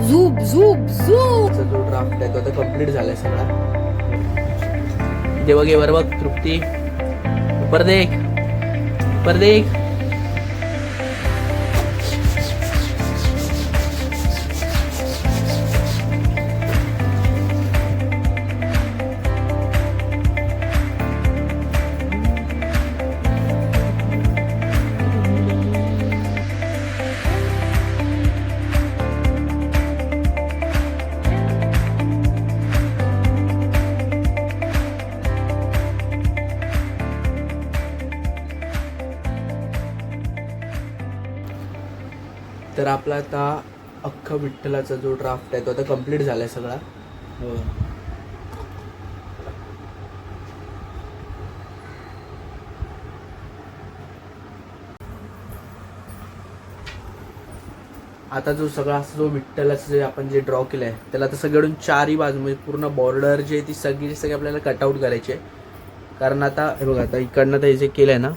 झूप झूप झूप. जो ड्राफ्ट आहे तो आता कम्प्लीट झालाय सगळा. इथे बघ, वर बघ तृप्ती, ऊपर देख, ऊपर देख. तर आपला आता अख्खा विठ्ठलाचा जो ड्राफ्ट आहे तो आता कम्प्लीट झालाय सगळा. हो. आता जो सगळा जो विठ्ठलाचं जे आपण जे ड्रॉ केलंय त्याला आता सगळ्याकडून चारही बाजू म्हणजे पूर्ण बॉर्डर जे ती सगळी आपल्याला कटआउट करायची आहे. कारण आता हे बघा, आता इकडनं ते जे केलंय ना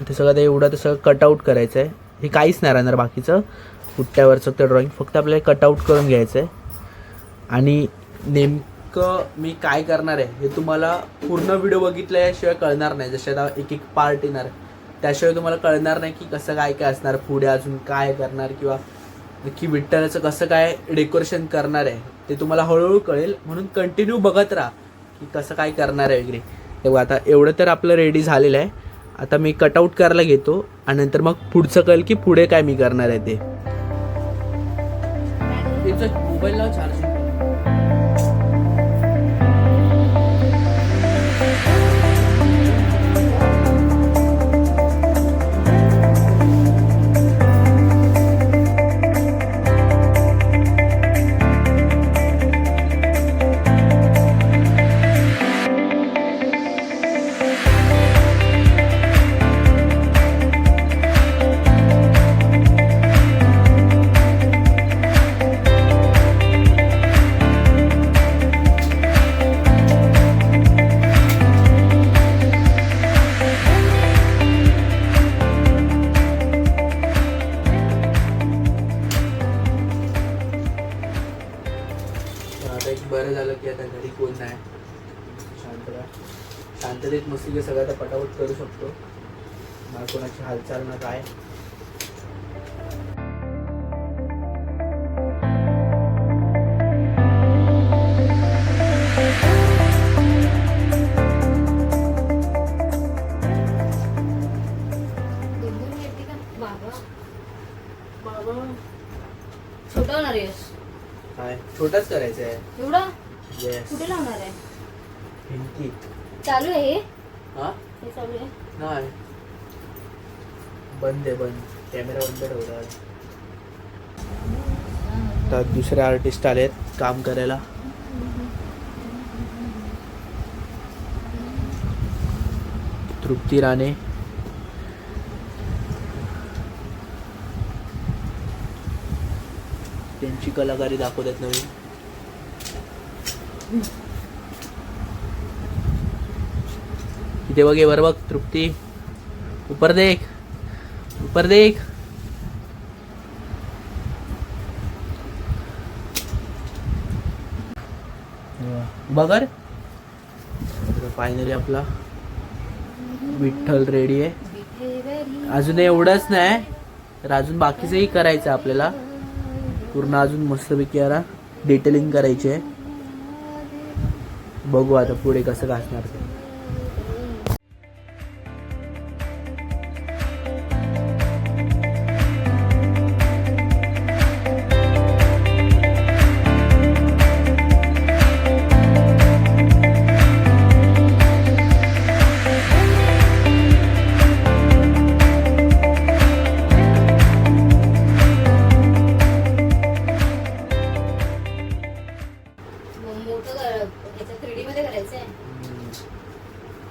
ते सगळं ते एवढं ते सगळं कटआउट करायचं आहे. हे काहीच नाही राहणार बाकीचं पुट्ट्यावरचं ते ड्रॉइंग, फक्त आपल्याला कटआउट करून घ्यायचं आहे. आणि नेमकं मी काय करणार आहे हे तुम्हाला पूर्ण व्हिडिओ बघितल्याशिवाय कळणार नाही. जसे आता एक एक पार्ट येणार त्याशिवाय तुम्हाला कळणार नाही की कसं काय काय असणार पुढे, अजून काय करणार किंवा की विठ्ठलाचं कसं काय डेकोरेशन करणार आहे ते तुम्हाला हळूहळू कळेल. म्हणून कंटिन्यू बघत राहा की कसं काय करणार आहे वगैरे. तेव्हा आता एवढं तर आपलं रेडी झालेलं आहे. आता मी कटआउट करायला घेतो आणि नंतर मग पुढचं कळेल की पुढे काय मी करणार आहे ते. मोबाईलला चार्जिंग बरं झालं की आता घरी कोण नाही. शांततेत मस्ती सगळं आता पटापट करू शकतो. मला कोणाची हालचाल ना काय. छोटा होणार आहेस काय छोटाच करायचं आहे एवढा. येस. कुठे लावणार आहे? भिंती. चालू आहे हे? हा हे चालू आहे? नाही, बंद आहे, बंद. कॅमेरा बंद ठेवला. तर दुसरे आर्टिस्ट आलेत काम करायला. तृप्ती राणे, त्यांची कलाकारी दाखवतात नवीन. इथे बघ, वर बघ तृप्ती, ऊपर देख, ऊपर देख. बघर फायनली आपला विठ्ठल रेडी आहे. अजून एवढंच नाही तर अजून बाकीचंही करायचं आपल्याला. पूर्ण अजून मस्तपैकी याला डिटेलिंग करायची आहे. बघू आता पुढे कसं घासणार ते.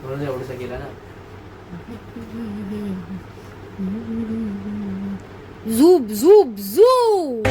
म्हणून एवढंसं केलं ना. झूप झूप झूप.